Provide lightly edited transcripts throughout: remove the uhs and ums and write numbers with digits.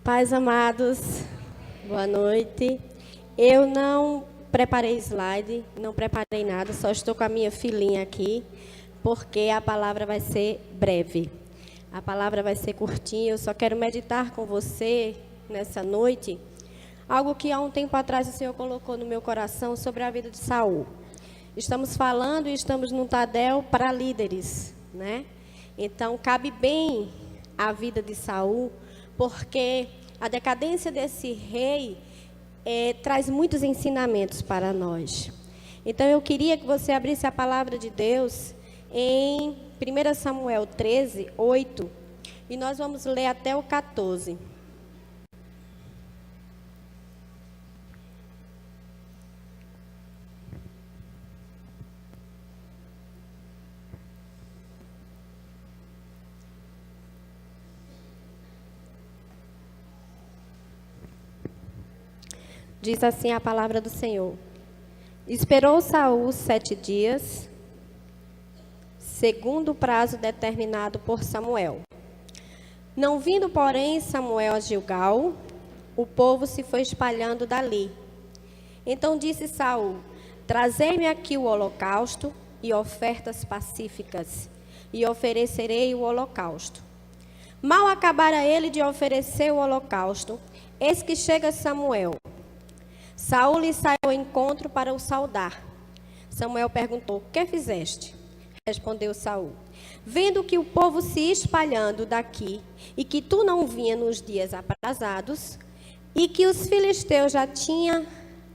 Pais amados, boa noite. Eu não preparei slide, não preparei nada, só estou com a minha filhinha aqui, porque a palavra vai ser breve. A palavra vai ser curtinha, eu só quero meditar com você nessa noite, algo que há um tempo atrás o Senhor colocou no meu coração sobre a vida de Saul. Estamos falando e estamos num Tadel para líderes, né? Então, cabe bem a vida de Saul, porque a decadência desse rei traz muitos ensinamentos para nós. Então, eu queria que você abrisse a palavra de Deus em 1 Samuel 13, 8, e nós vamos ler até o 14. Diz assim a palavra do Senhor. Esperou Saul 7 dias, segundo o prazo determinado por Samuel. Não vindo, porém, Samuel a Gilgal, o povo se foi espalhando dali. Então disse Saul: trazei-me aqui o holocausto e ofertas pacíficas, e oferecerei o holocausto. Mal acabara ele de oferecer o holocausto, eis que chega Samuel. Saul lhe saiu ao encontro para o saudar. Samuel perguntou: que fizeste? Respondeu Saul: vendo que o povo se espalhando daqui, e que tu não vinha nos dias aprazados, e que os filisteus já tinham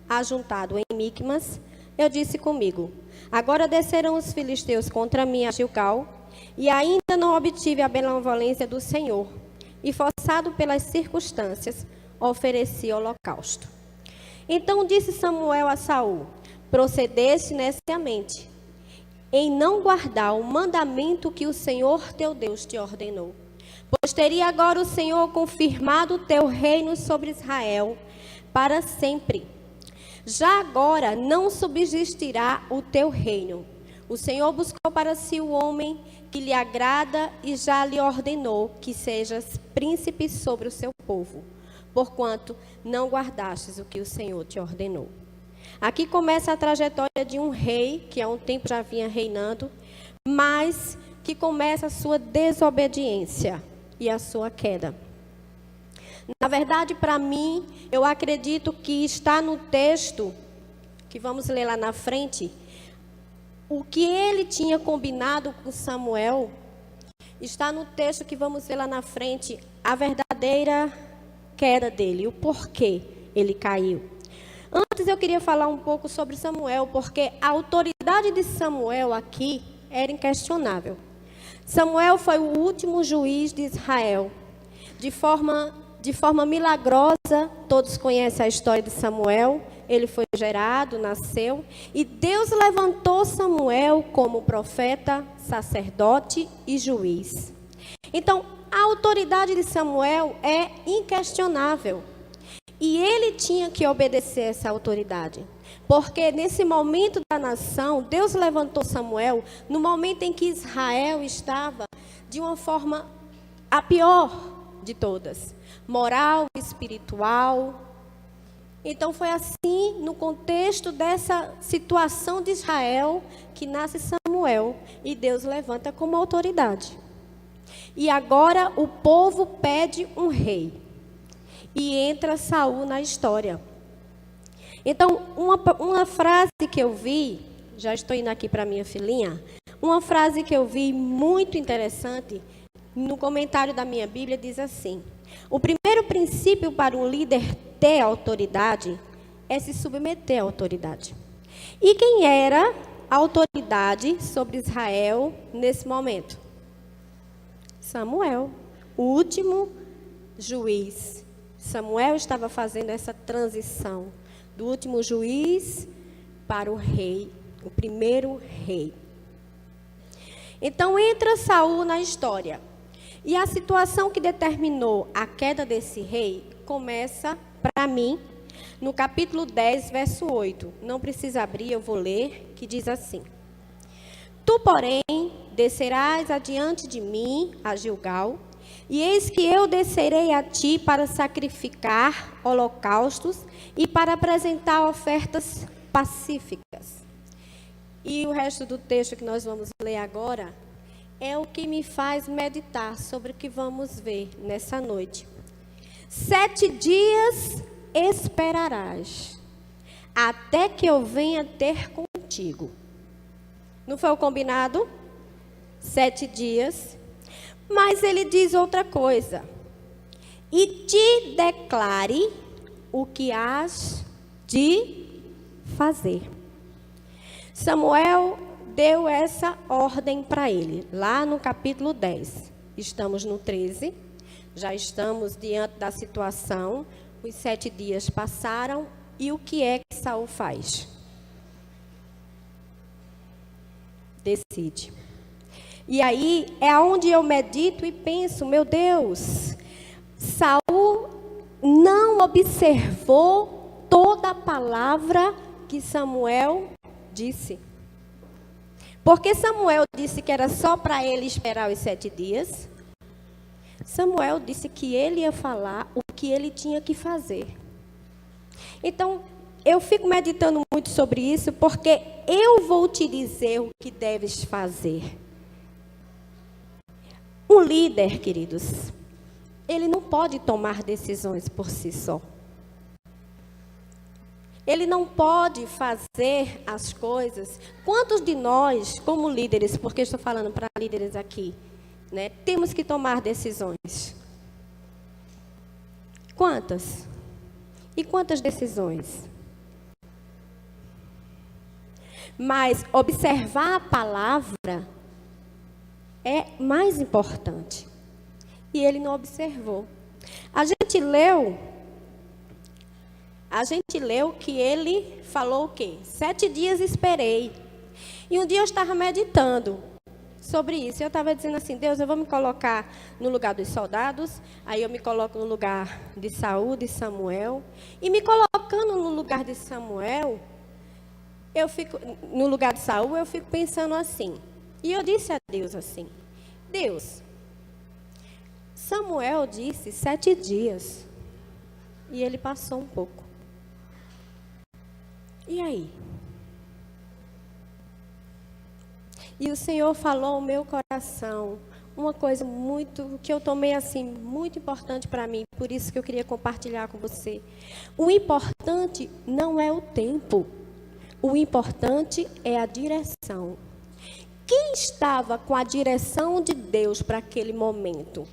ajuntado em Micmas, eu disse comigo: agora descerão os filisteus contra mim a Gilgal, e ainda não obtive a benevolência do Senhor, e forçado pelas circunstâncias, ofereci holocausto. Então disse Samuel a Saul: procedeste neciamente em não guardar o mandamento que o Senhor teu Deus te ordenou. Pois teria agora o Senhor confirmado o teu reino sobre Israel para sempre. Já agora não subsistirá o teu reino. O Senhor buscou para si o homem que lhe agrada e já lhe ordenou que sejas príncipe sobre o seu povo, porquanto não guardastes o que o Senhor te ordenou. Aqui começa a trajetória de um rei, que há um tempo já vinha reinando, mas que começa a sua desobediência e a sua queda. Na verdade, para mim, eu acredito que está no texto, que vamos ler lá na frente, o que ele tinha combinado com Samuel, está no texto que vamos ver lá na frente, a verdadeira queda dele, o porquê ele caiu. Antes eu queria falar um pouco sobre Samuel, porque a autoridade de Samuel aqui era inquestionável. Samuel foi o último juiz de Israel. De forma milagrosa, todos conhecem a história de Samuel. Ele foi gerado, nasceu, e Deus levantou Samuel como profeta, sacerdote e juiz. Então, a autoridade de Samuel é inquestionável. E ele tinha que obedecer essa autoridade. Porque nesse momento da nação, Deus levantou Samuel no momento em que Israel estava de uma forma a pior de todas. Moral, espiritual. Então foi assim, no contexto dessa situação de Israel, que nasce Samuel. E Deus levanta como autoridade. E agora o povo pede um rei. E entra Saul na história. Então, uma frase que eu vi, já estou indo aqui para minha filhinha, uma frase que eu vi muito interessante, no comentário da minha Bíblia, diz assim: o primeiro princípio para um líder ter autoridade é se submeter à autoridade. E quem era a autoridade sobre Israel nesse momento? Samuel, o último juiz. Samuel estava fazendo essa transição do último juiz para o rei, o primeiro rei. Então entra Saul na história. E a situação que determinou a queda desse rei começa, para mim, no capítulo 10, verso 8. Não precisa abrir, eu vou ler, que diz assim: tu, porém, descerás adiante de mim a Gilgal, E eis que eu descerei a ti para sacrificar holocaustos e para apresentar ofertas pacíficas. E o resto do texto que nós vamos ler agora é o que me faz meditar sobre o que vamos ver nessa noite. 7 dias esperarás, até que eu venha ter contigo. Não foi o combinado? 7 dias. Mas ele diz outra coisa. E te declare o que has de fazer. Samuel deu essa ordem para ele, lá no capítulo 10. Estamos no 13, já estamos diante da situação. Os 7 dias passaram e o que é que Saul faz? Decide. E aí é onde eu medito e penso, meu Deus, Saul não observou toda a palavra que Samuel disse. Porque Samuel disse que era só para ele esperar os 7 dias. Samuel disse que ele ia falar o que ele tinha que fazer. Então, eu fico meditando muito sobre isso, porque eu vou te dizer o que deves fazer. Um líder, queridos, ele não pode tomar decisões por si só. Ele não pode fazer as coisas. Quantos de nós, como líderes, porque estou falando para líderes aqui, né, temos que tomar decisões? Quantas? E quantas decisões? Mas observar a palavra é mais importante. E ele não observou. A gente leu que ele falou o quê? 7 dias esperei. E um dia eu estava meditando sobre isso. Eu estava dizendo assim, Deus, eu vou me colocar no lugar dos soldados. Aí eu me coloco no lugar de Saul, de Samuel. E me colocando no lugar de Samuel, no lugar de Saul, eu fico pensando assim. E eu disse a Deus assim, Deus, Samuel disse 7 dias. E ele passou um pouco. E aí? E o Senhor falou ao meu coração uma coisa que eu tomei assim, muito importante para mim, por isso que eu queria compartilhar com você. O importante não é o tempo, o importante é a direção. Quem estava com a direção de Deus para aquele momento?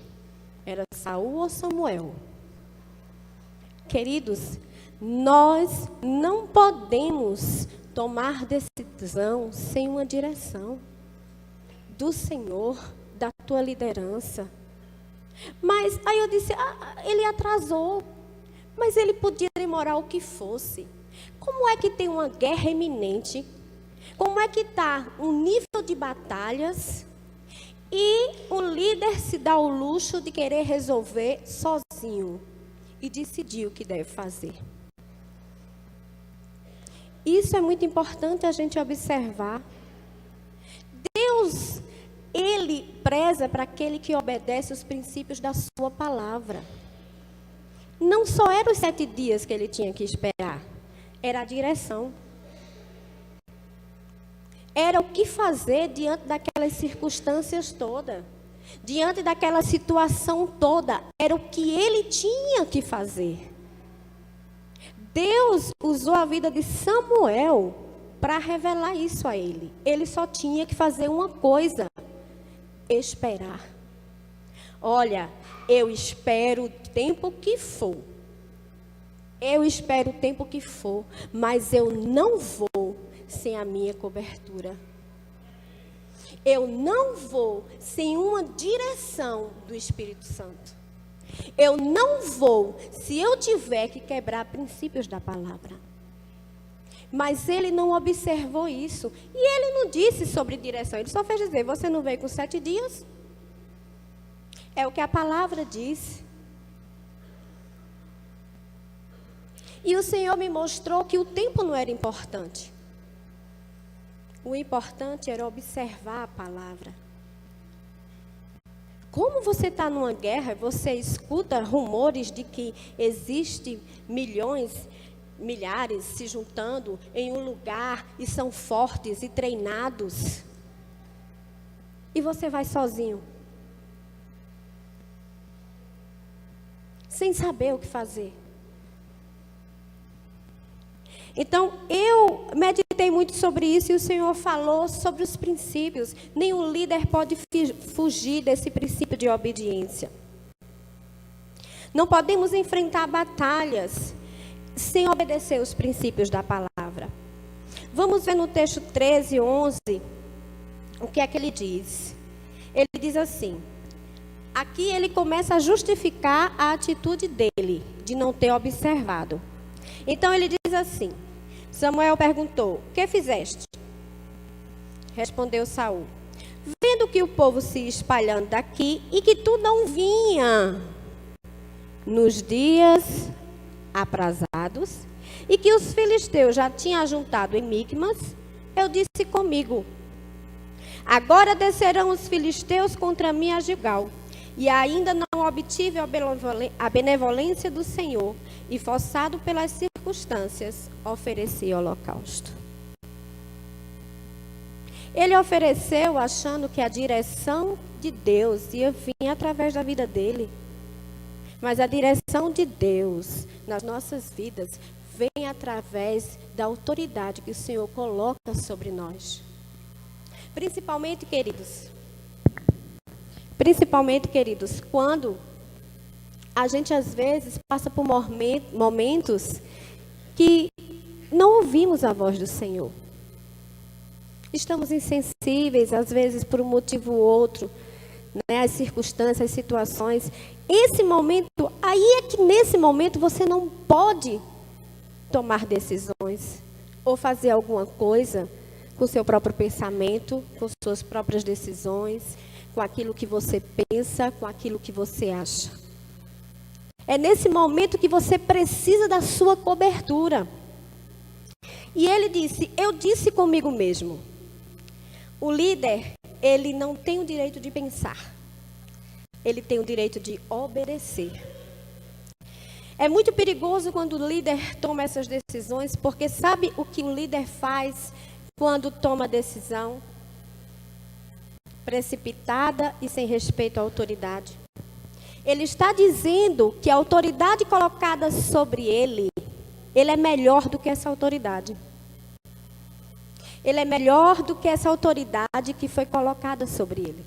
Era Saul ou Samuel? Queridos, nós não podemos tomar decisão sem uma direção do Senhor, da tua liderança. Mas aí eu disse, ele atrasou, mas ele podia demorar o que fosse. Como é que tem uma guerra iminente? Como é que está um nível de batalhas e o líder se dá o luxo de querer resolver sozinho e decidir o que deve fazer? Isso é muito importante a gente observar. Deus, Ele preza para aquele que obedece os princípios da sua palavra. Não só eram os 7 dias que ele tinha que esperar, era a direção. Era o que fazer diante daquelas circunstâncias todas. Diante daquela situação toda. Era o que ele tinha que fazer. Deus usou a vida de Samuel para revelar isso a ele. Ele só tinha que fazer uma coisa: esperar. Olha, eu espero o tempo que for. Eu espero o tempo que for, mas eu não vou sem a minha cobertura. Eu não vou sem uma direção do Espírito Santo. Eu não vou se eu tiver que quebrar princípios da palavra. Mas ele não observou isso. E ele não disse sobre direção. Ele só fez dizer, você não veio com 7 dias? É o que a palavra diz. E o Senhor me mostrou que o tempo não era importante. O importante era observar a palavra. Como você está numa guerra, você escuta rumores de que existem milhares se juntando em um lugar e são fortes e treinados. E você vai sozinho, sem saber o que fazer. Então, eu meditei muito sobre isso e o Senhor falou sobre os princípios. Nenhum líder pode fugir desse princípio de obediência. Não podemos enfrentar batalhas sem obedecer os princípios da palavra. Vamos ver no texto 13, 11, o que é que ele diz. Ele diz assim, aqui ele começa a justificar a atitude dele, de não ter observado. Então ele diz assim, Samuel perguntou, o que fizeste? Respondeu Saul, vendo que o povo se espalhando daqui e que tu não vinha nos dias aprazados e que os filisteus já tinham ajuntado em Micmas, eu disse comigo, agora descerão os filisteus contra mim a Gilgal, e ainda não obtive a benevolência do Senhor, e forçado pelas circunstâncias, ofereci holocausto. Ele ofereceu achando que a direção de Deus ia vir através da vida dele. Mas a direção de Deus nas nossas vidas vem através da autoridade que o Senhor coloca sobre nós. Principalmente, queridos, quando a gente às vezes passa por momentos que não ouvimos a voz do Senhor. Estamos insensíveis, às vezes por um motivo ou outro, né, as circunstâncias, as situações. Esse momento, aí é que nesse momento você não pode tomar decisões ou fazer alguma coisa com seu próprio pensamento, com suas próprias decisões, com aquilo que você pensa, com aquilo que você acha. É nesse momento que você precisa da sua cobertura. E ele disse, eu disse comigo mesmo. O líder, ele não tem o direito de pensar. Ele tem o direito de obedecer. É muito perigoso quando o líder toma essas decisões, porque sabe o que o líder faz quando toma decisão? Precipitada e sem respeito à autoridade. Ele está dizendo que a autoridade colocada sobre ele é melhor do que essa autoridade. Ele é melhor do que essa autoridade que foi colocada sobre ele.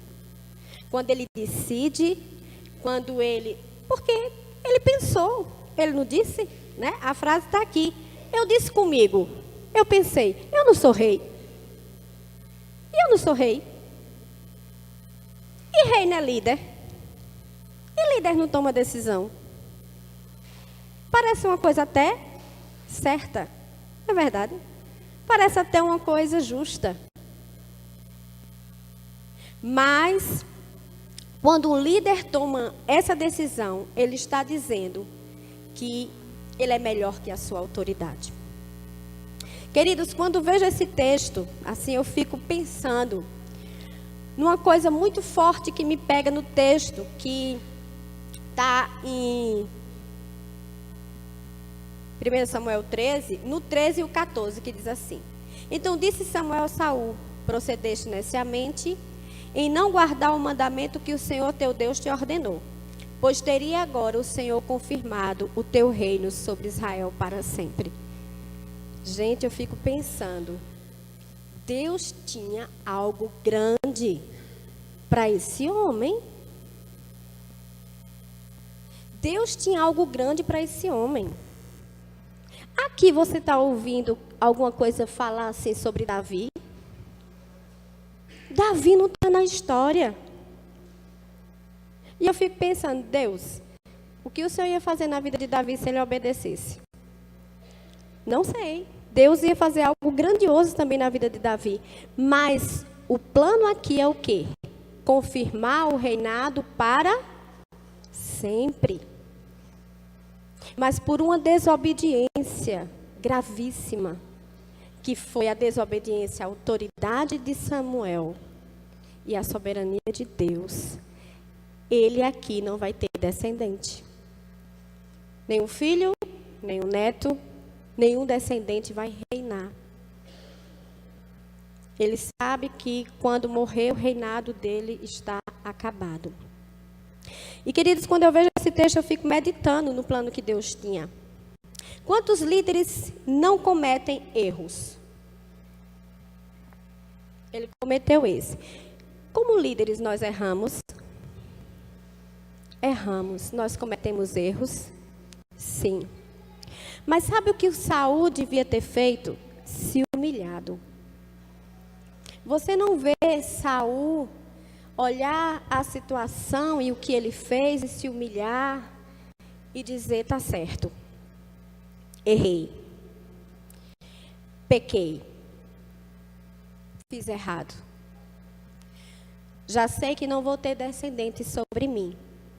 Quando ele decide, porque ele pensou, ele não disse, né? A frase está aqui. Eu disse comigo, eu pensei, eu não sou rei. E eu não sou rei. E rei não é líder. E líder não toma decisão. Parece uma coisa até certa. É verdade. Parece até uma coisa justa. Mas, quando o líder toma essa decisão, ele está dizendo que ele é melhor que a sua autoridade. Queridos, quando vejo esse texto, assim eu fico pensando numa coisa muito forte que me pega no texto, que está em 1 Samuel 13, no 13 e o 14, que diz assim. Então disse Samuel a Saul, procedeste neciamente em não guardar o mandamento que o Senhor teu Deus te ordenou, pois teria agora o Senhor confirmado o teu reino sobre Israel para sempre. Gente, eu fico pensando, Deus tinha algo grande para esse homem. Deus tinha algo grande para esse homem. Aqui você está ouvindo alguma coisa falar assim sobre Davi? Davi não está na história. E eu fico pensando, Deus, o que o Senhor ia fazer na vida de Davi se ele obedecesse? Não sei. Deus ia fazer algo grandioso também na vida de Davi. Mas o plano aqui é o quê? Confirmar o reinado para sempre. Mas por uma desobediência gravíssima, que foi a desobediência à autoridade de Samuel e à soberania de Deus, ele aqui não vai ter descendente. Nenhum filho, nenhum neto, nenhum descendente vai reinar. Ele sabe que quando morrer, o reinado dele está acabado. E, queridos, quando eu vejo esse texto, eu fico meditando no plano que Deus tinha. Quantos líderes não cometem erros? Ele cometeu esse. Como líderes, nós erramos. Erramos. Nós cometemos erros. Sim. Mas sabe o que o Saul devia ter feito? Se humilhado. Você não vê Saul olhar a situação e o que ele fez e se humilhar e dizer, tá certo. Errei. Pequei. Fiz errado. Já sei que não vou ter descendentes sobre mim.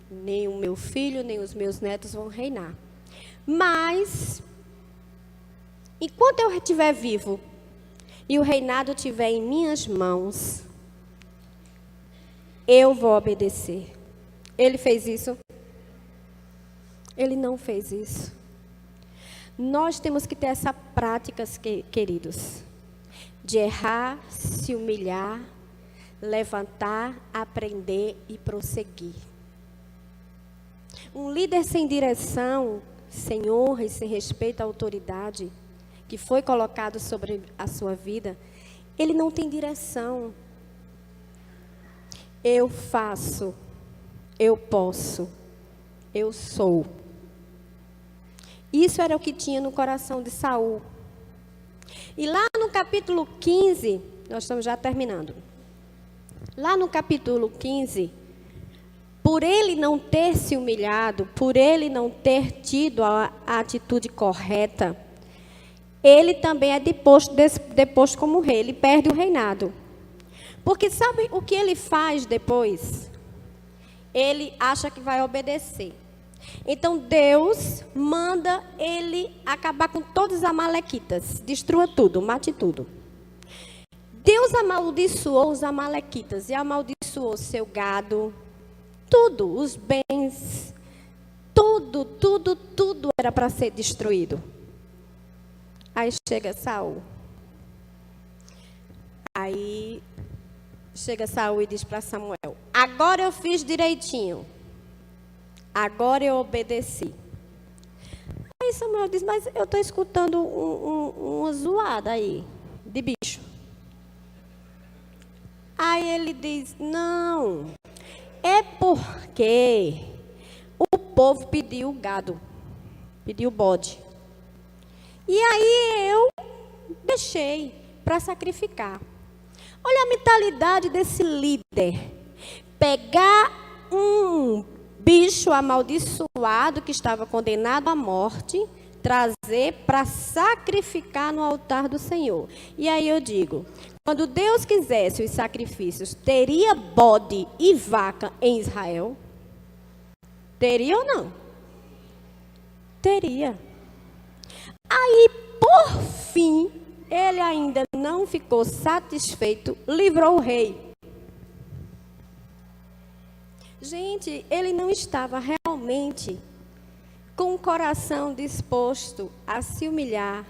Nem o meu filho, nem os meus netos vão reinar. Mas, enquanto eu estiver vivo e o reinado estiver em minhas mãos, eu vou obedecer. Ele fez isso? Ele não fez isso. Nós temos que ter essa prática, queridos, de errar, se humilhar, levantar, aprender e prosseguir. Um líder sem direção, sem honra e sem respeito à autoridade que foi colocado sobre a sua vida, ele não tem direção. Eu faço, eu posso, eu sou. Isso era o que tinha no coração de Saul. E lá no capítulo 15, nós estamos já terminando. Lá no capítulo 15, por ele não ter se humilhado, por ele não ter tido a atitude correta, ele também é deposto como rei, ele perde o reinado. Porque sabe o que ele faz depois? Ele acha que vai obedecer. Então Deus manda ele acabar com todos os amalequitas, destrua tudo, mate tudo. Deus amaldiçoou os amalequitas e amaldiçoou seu gado, tudo, os bens, tudo era para ser destruído. Aí chega Saul. Aí chega Saul e diz para Samuel, agora eu fiz direitinho. Agora eu obedeci. Aí Samuel diz, mas eu estou escutando uma zoada aí, de bicho. Aí ele diz, não, é porque o povo pediu gado, pediu bode. E aí eu deixei para sacrificar. Olha a mentalidade desse líder. Pegar um bicho amaldiçoado que estava condenado à morte, trazer para sacrificar no altar do Senhor. E aí eu digo, quando Deus quisesse os sacrifícios, teria bode e vaca em Israel? Teria ou não? Teria. Aí, por fim, ele ainda não ficou satisfeito, livrou o rei. Gente, ele não estava realmente com o coração disposto a se humilhar,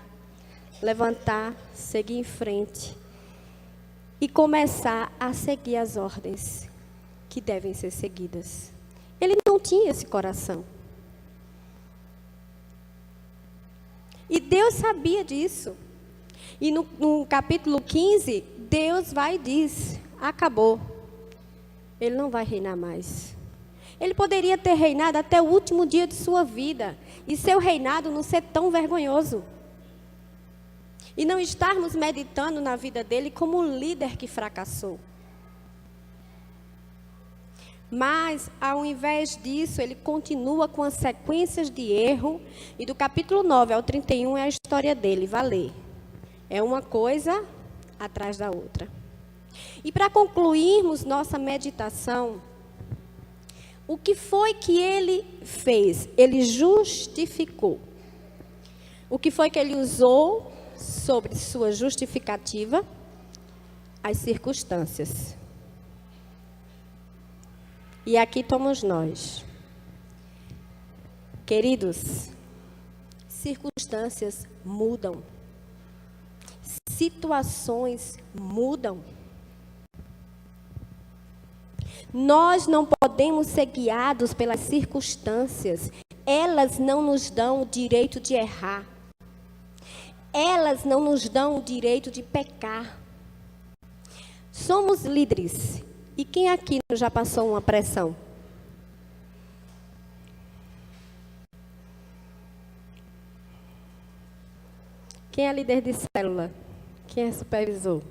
levantar, seguir em frente e começar a seguir as ordens que devem ser seguidas. Ele não tinha esse coração. E Deus sabia disso. E no capítulo 15, Deus vai e diz, acabou. Ele não vai reinar mais. Ele poderia ter reinado até o último dia de sua vida. E seu reinado não ser tão vergonhoso. E não estarmos meditando na vida dele como um líder que fracassou. Mas, ao invés disso, ele continua com as sequências de erro. E do capítulo 9 ao 31 é a história dele. Vai ler. É uma coisa atrás da outra. E para concluirmos nossa meditação, o que foi que ele fez? Ele justificou. O que foi que ele usou sobre sua justificativa? As circunstâncias. E aqui estamos nós. Queridos, circunstâncias mudam. Situações mudam. Nós não podemos ser guiados pelas circunstâncias. Elas não nos dão o direito de errar. Elas não nos dão o direito de pecar. Somos líderes. E quem aqui já passou uma pressão? Quem é líder de célula? Quem é supervisor?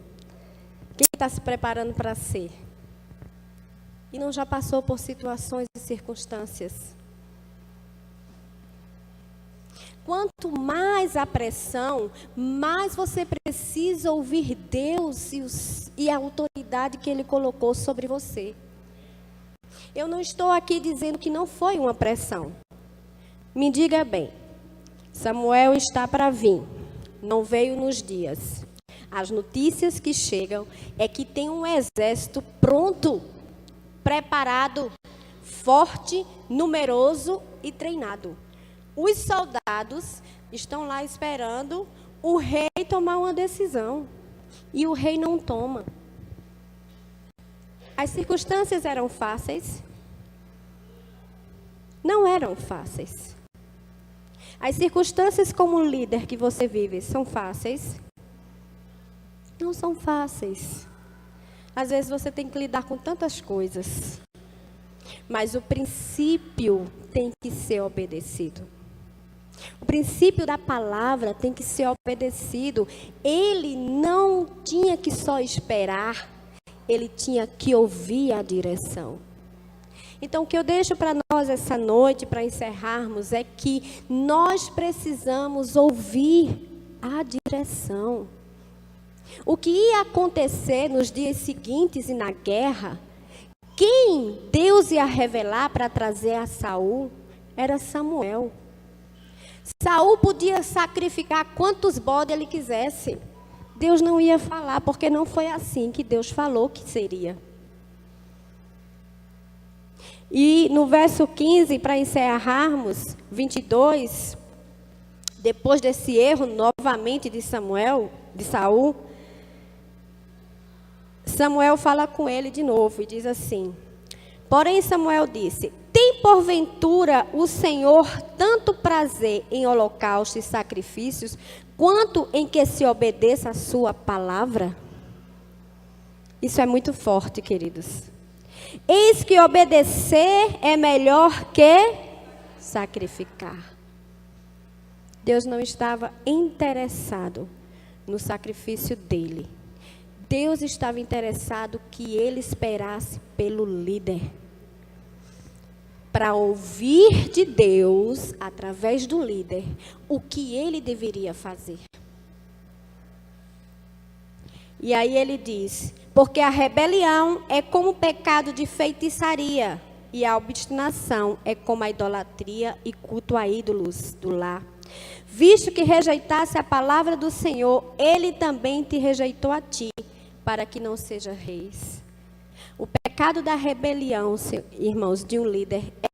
Quem está se preparando para ser? E não já passou por situações e circunstâncias? Quanto mais a pressão, mais você precisa ouvir Deus e a autoridade que Ele colocou sobre você. Eu não estou aqui dizendo que não foi uma pressão. Me diga bem, Samuel está para vir, não veio nos dias. As notícias que chegam é que tem um exército pronto, preparado, forte, numeroso e treinado. Os soldados estão lá esperando o rei tomar uma decisão. E o rei não toma. As circunstâncias eram fáceis? Não eram fáceis. As circunstâncias como líder que você vive são fáceis? Não são fáceis. Às vezes você tem que lidar com tantas coisas. Mas o princípio tem que ser obedecido. O princípio da palavra tem que ser obedecido. Ele não tinha que só esperar, ele tinha que ouvir a direção. Então, o que eu deixo para nós essa noite, para encerrarmos, é que nós precisamos ouvir a direção. O que ia acontecer nos dias seguintes e na guerra, quem Deus ia revelar para trazer a Saul era Samuel. Saul podia sacrificar quantos bodes ele quisesse. Deus não ia falar, porque não foi assim que Deus falou que seria. E no verso 15, para encerrarmos, 22, depois desse erro novamente de Saul, Samuel fala com ele de novo e diz assim: porém Samuel disse: tem porventura o Senhor tanto prazer em holocaustos e sacrifícios, quanto em que se obedeça a sua palavra? Isso é muito forte, queridos. Eis que obedecer é melhor que sacrificar. Deus não estava interessado no sacrifício dele. Deus estava interessado que ele esperasse pelo líder, para ouvir de Deus, através do líder, o que ele deveria fazer. E aí ele diz: porque a rebelião é como o pecado de feitiçaria, e a obstinação é como a idolatria e culto a ídolos do lar. Visto que rejeitasse a palavra do Senhor, ele também te rejeitou a ti, para que não seja reis. O pecado da rebelião, irmãos, de um líder é